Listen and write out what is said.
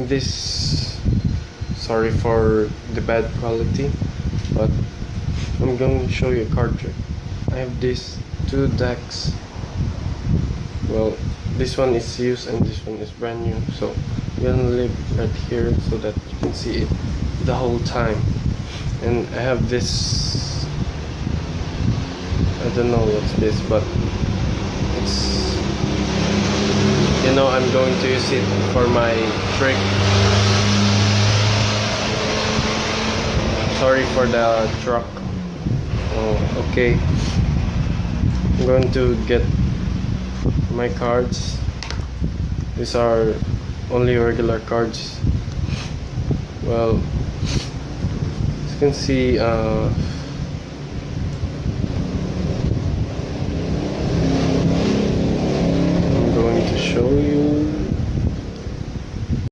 this, sorry for the bad quality, but I'm going to show you a card trick. I have these two decks. Well, this one is used and this one is brand new, so I'm gonna leave right here so that you can see it the whole time. And I have this, I don't know what's this, but it's, I'm going to use it for my trick. Sorry for the truck. Oh, okay. I'm going to get my cards. These are only regular cards. Well, as you can see,